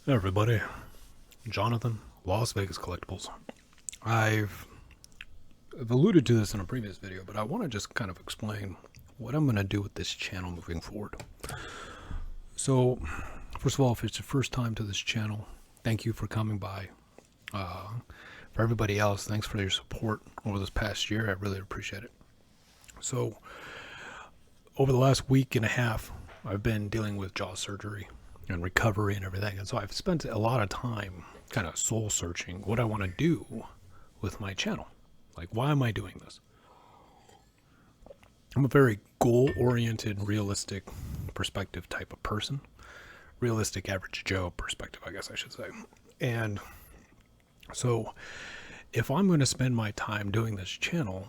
Hey everybody, Jonathan, Las Vegas Collectibles. I've alluded to this in a previous video, but I want to just kind of explain what I'm going to do with this channel moving forward. So, first of all, if it's your first time to this channel, thank you for coming by. For everybody else, thanks for your support over this past year. I really appreciate it. So, over the last week and a half, I've been dealing with jaw surgery and recovery and everything. And so I've spent a lot of time kind of soul searching what I want to do with my channel. Like, why am I doing this? I'm a very goal oriented, realistic perspective type of person. Realistic average Joe perspective, I guess I should say. And so if I'm going to spend my time doing this channel,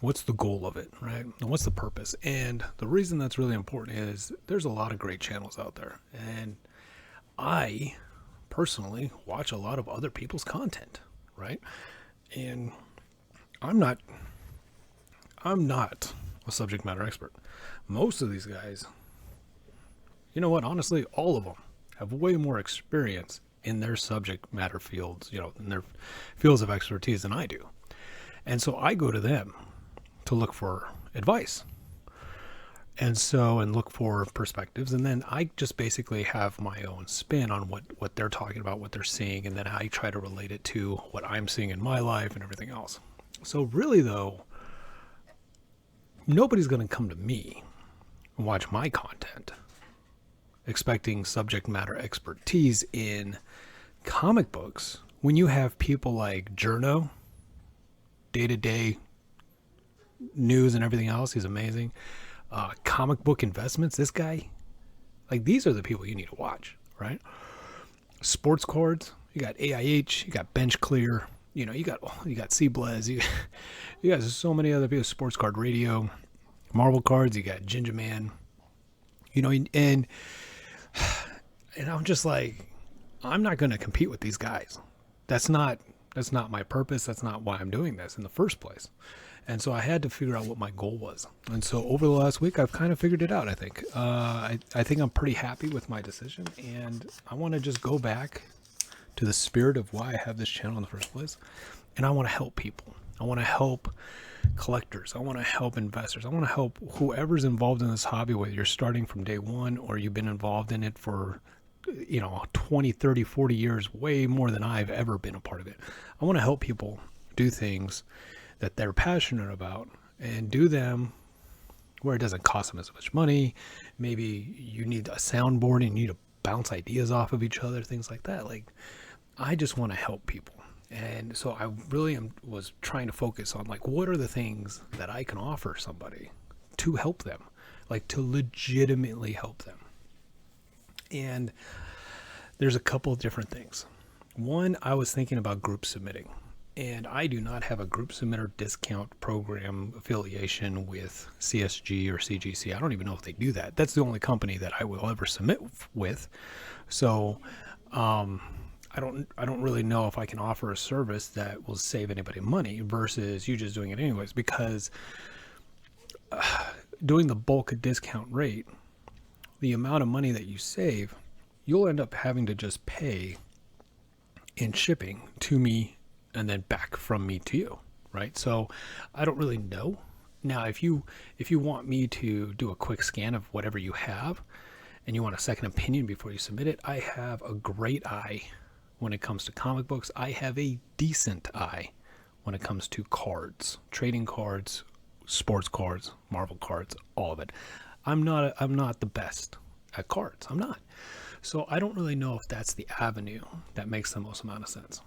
what's the goal of it, right? And what's the purpose? And the reason that's really important is there's a lot of great channels out there. And I personally watch a lot of other people's content, right? And I'm not a subject matter expert. Most of these guys, you know what, honestly, all of them have way more experience in their subject matter fields, in their fields of expertise than I do. And so I go to them to look for advice and look for perspectives, and then I just basically have my own spin on what they're talking about, what they're seeing, and then I try to relate it to what I'm seeing in my life and everything else. So really though, nobody's going to come to me and watch my content expecting subject matter expertise in comic books when you have people like Journo, day-to-day news and everything else. He's amazing. Comic book investments, this guy, like, these are the people you need to watch, right? Sports cards, you got AIH, you got Bench Clear, you got C-Blez, you got so many other people. Sports Card Radio, Marvel cards, you got Ginger Man, and I'm just like, I'm not going to compete with these guys. That's not my purpose. That's not why I'm doing this in the first place. And so I had to figure out what my goal was. And so over the last week, I've kind of figured it out, I think. I think I'm pretty happy with my decision. And I want to just go back to the spirit of why I have this channel in the first place. And I want to help people. I want to help collectors. I want to help investors. I want to help whoever's involved in this hobby, whether you're starting from day one or you've been involved in it for 20, 30, 40 years, way more than I've ever been a part of it. I want to help people do things that they're passionate about and do them where it doesn't cost them as much money. Maybe you need a soundboard and you need to bounce ideas off of each other, things like that. Like, I just want to help people. And so I really was trying to focus on, like, what are the things that I can offer somebody to help them, like, to legitimately help them. And there's a couple of different things. One, I was thinking about group submitting. And I do not have a group submitter discount program affiliation with CSG or CGC. I don't even know if they do that. That's the only company that I will ever submit with. So I don't really know if I can offer a service that will save anybody money versus you just doing it anyways, because doing the bulk discount rate, the amount of money that you save, you'll end up having to just pay in shipping to me and then back from me to you, right? So I don't really know. Now, if you want me to do a quick scan of whatever you have and you want a second opinion before you submit it, I have a great eye when it comes to comic books. I have a decent eye when it comes to cards, trading cards, sports cards, Marvel cards, all of it. I'm not the best at cards. I'm not. So I don't really know if that's the avenue that makes the most amount of sense.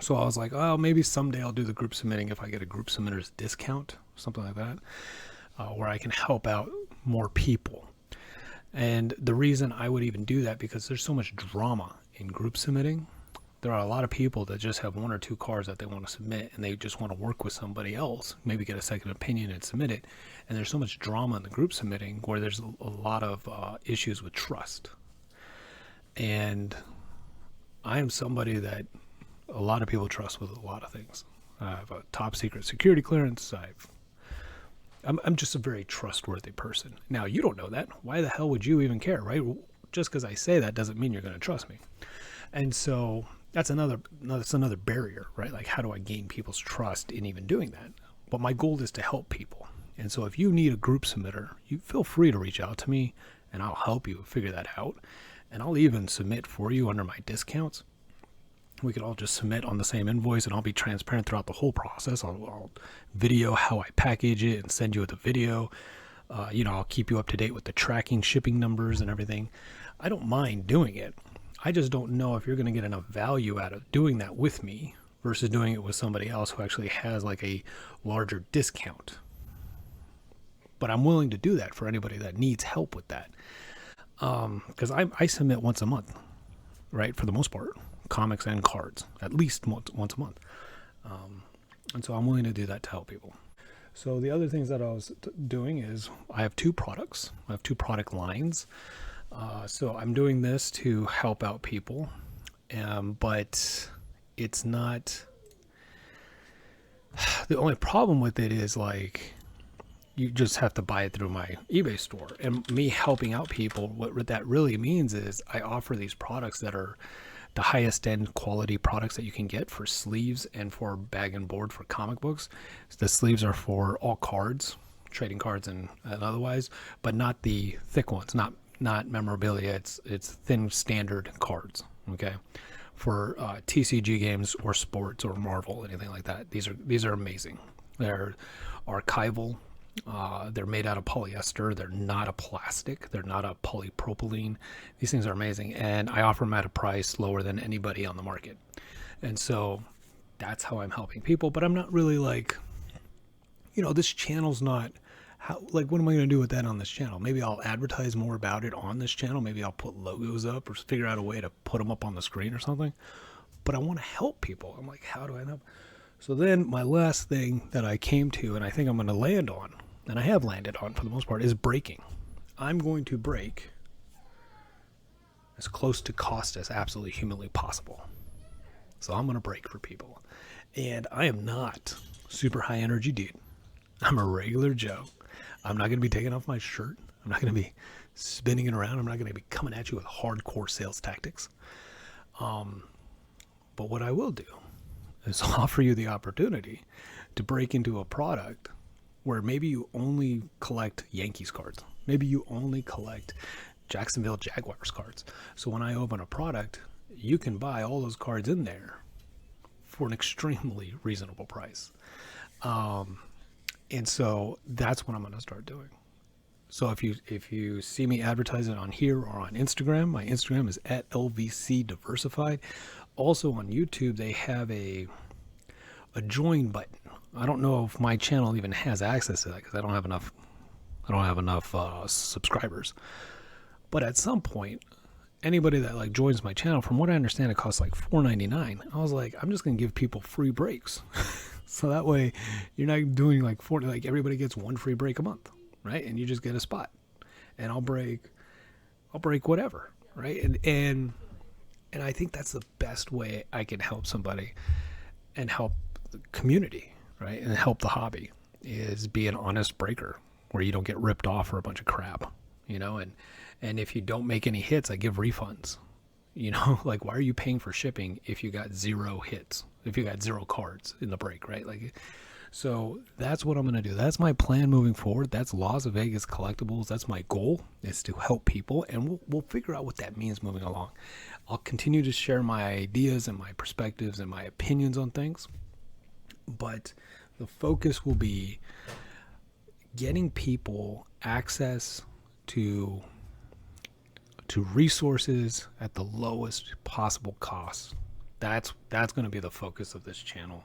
So I was like, oh, maybe someday I'll do the group submitting if I get a group submitters discount, something like that, where I can help out more people. And the reason I would even do that, because there's so much drama in group submitting. There are a lot of people that just have one or two cards that they want to submit, and they just want to work with somebody else, maybe get a second opinion and submit it. And there's so much drama in the group submitting where there's a lot of issues with trust. And I am somebody that a lot of people trust with a lot of things. I have a top secret security clearance. I'm just a very trustworthy person. Now, you don't know that. Why the hell would you even care, right? just because I say that doesn't mean you're going to trust me. And so that's another barrier, right? Like, how do I gain people's trust in even doing that? But my goal is to help people. And so if you need a group submitter, you feel free to reach out to me and I'll help you figure that out. And I'll even submit for you under my discounts. We could all just submit on the same invoice, and I'll be transparent throughout the whole process. I'll video how I package it and send you the video. I'll keep you up to date with the tracking, shipping numbers and everything. I don't mind doing it. I just don't know if you're going to get enough value out of doing that with me versus doing it with somebody else who actually has like a larger discount. But I'm willing to do that for anybody that needs help with that. Because I submit once a month, right? For the most part, comics and cards, at least once a month. And so I'm willing to do that to help people. So the other things that I was doing is I have two products. I have two product lines. So I'm doing this to help out people, but it's not, the only problem with it is like, you just have to buy it through my eBay store. And me helping out people, what that really means is I offer these products that are the highest end quality products that you can get for sleeves and for bag and board for comic books. The sleeves are for all cards, trading cards and otherwise, but not the thick ones, not memorabilia. It's thin standard cards. Okay. For TCG games or sports or Marvel, anything like that. These are amazing. They're archival. They're made out of polyester. They're not a plastic. They're not a polypropylene. These things are amazing. And I offer them at a price lower than anybody on the market. And so that's how I'm helping people. But I'm not really like, this channel's not, what am I going to do with that on this channel? Maybe I'll advertise more about it on this channel. Maybe I'll put logos up or figure out a way to put them up on the screen or something. But I want to help people. I'm like, how do I help? So then my last thing that I came to, and I think I'm going to land on, and I have landed on for the most part, is breaking. I'm going to break as close to cost as absolutely humanly possible. So I'm going to break for people. And I am not super high energy dude. I'm a regular Joe. I'm not going to be taking off my shirt. I'm not going to be spinning it around. I'm not going to be coming at you with hardcore sales tactics. But what I will do is offer you the opportunity to break into a product where maybe you only collect Yankees cards. Maybe you only collect Jacksonville Jaguars cards. So when I open a product, you can buy all those cards in there for an extremely reasonable price. And so that's what I'm going to start doing. So if you see me advertising on here or on Instagram, my Instagram is @LVC Diversified. Also on YouTube, they have a join button. I don't know if my channel even has access to that because I don't have enough subscribers. But at some point, anybody that joins my channel, from what I understand, it costs like $4.99. I was like, I'm just gonna give people free breaks, so that way you're not doing everybody gets one free break a month, right? And you just get a spot, and I'll break whatever, right? And I think that's the best way I can help somebody and help the community, right? And help the hobby, is be an honest breaker where you don't get ripped off for a bunch of crap, and if you don't make any hits, I give refunds, like, why are you paying for shipping if you got 0 hits, if you got 0 cards in the break, right? So that's what I'm going to do. That's my plan moving forward. That's Las Vegas Collectibles. That's my goal, is to help people, and we'll figure out what that means moving along. I'll continue to share my ideas and my perspectives and my opinions on things, but the focus will be getting people access to resources at the lowest possible cost. That's going to be the focus of this channel.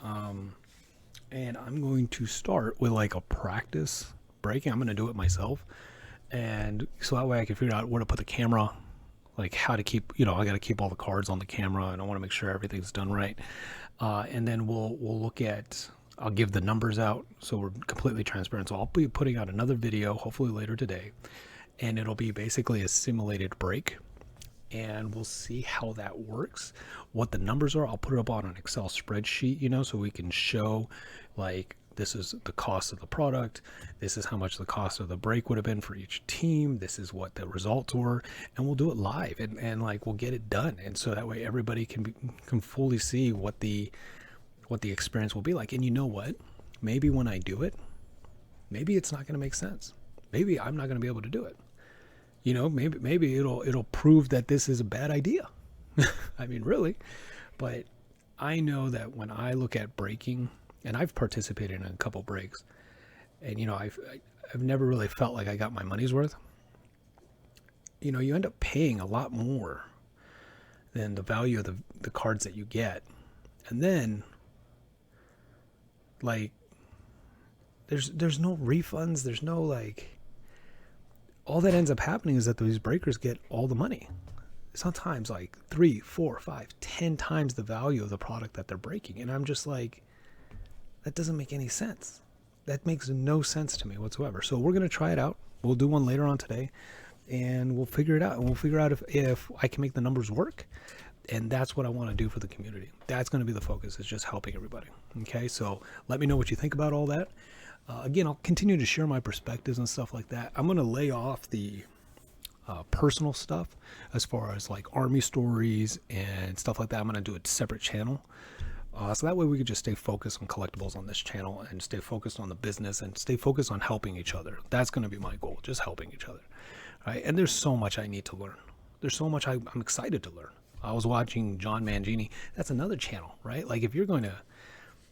And I'm going to start with a practice breaking. I'm going to do it myself, and so that way I can figure out where to put the camera, how to keep, I got to keep all the cards on the camera, and I want to make sure everything's done right. And then we'll look at, I'll give the numbers out so we're completely transparent. So I'll be putting out another video hopefully later today, and it'll be basically a simulated break, and we'll see how that works, what the numbers are. I'll put it up on an Excel spreadsheet, so we can show This is the cost of the product. This is how much the cost of the break would have been for each team. This is what the results were, and we'll do it live, and like we'll get it done, and so that way everybody can fully see what the experience will be like. And you know what? Maybe when I do it, maybe it's not going to make sense. Maybe I'm not going to be able to do it. You know, maybe it'll prove that this is a bad idea. I mean, really. But I know that when I look at breaking, and I've participated in a couple breaks, and you know, I've never really felt like I got my money's worth. You know, you end up paying a lot more than the value of the cards that you get. And then like there's no refunds, there's no like, all that ends up happening is that these breakers get all the money. Sometimes like 3, 4, 5, 10 times the value of the product that they're breaking. And I'm just like, that doesn't make any sense. That makes no sense to me whatsoever. So we're going to try it out. We'll do one later on today, and we'll figure it out. And we'll figure out if I can make the numbers work. And that's what I want to do for the community. That's going to be the focus, is just helping everybody. Okay, so let me know what you think about all that. Again, I'll continue to share my perspectives and stuff like that. I'm going to lay off the personal stuff as far as like army stories and stuff like that. I'm going to do a separate channel. So that way we could just stay focused on collectibles on this channel, and stay focused on the business, and stay focused on helping each other. That's going to be my goal, just helping each other. Right? And there's so much I need to learn. There's so much I'm excited to learn. I was watching John Mangini. That's another channel, right? Like if you're going to,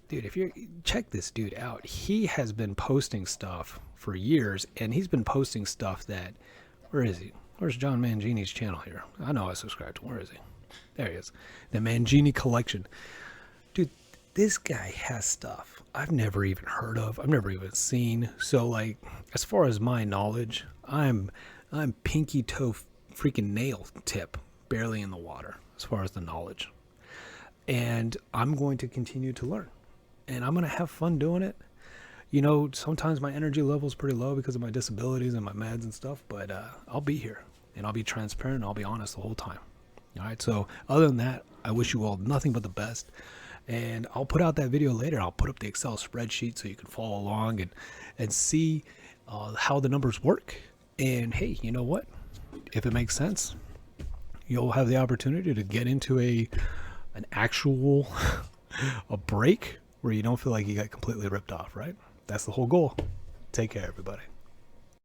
dude, if you're, check this dude out. He has been posting stuff for years, and he's been posting stuff that, where is he? Where's John Mangini's channel here? I know I subscribed to him. Where is he? There he is. The Mangini Collection. Dude, this guy has stuff I've never even heard of. I've never even seen. So like, as far as my knowledge, I'm pinky toe freaking nail tip, barely in the water as far as the knowledge. And I'm going to continue to learn, and I'm going to have fun doing it. You know, sometimes my energy level is pretty low because of my disabilities and my meds and stuff, but I'll be here, and I'll be transparent, and I'll be honest the whole time. All right, so other than that, I wish you all nothing but the best. And I'll put out that video later. I'll put up the Excel spreadsheet so you can follow along and see how the numbers work. And hey, you know what? If it makes sense, you'll have the opportunity to get into an actual a break where you don't feel like you got completely ripped off, right? That's the whole goal. Take care, everybody.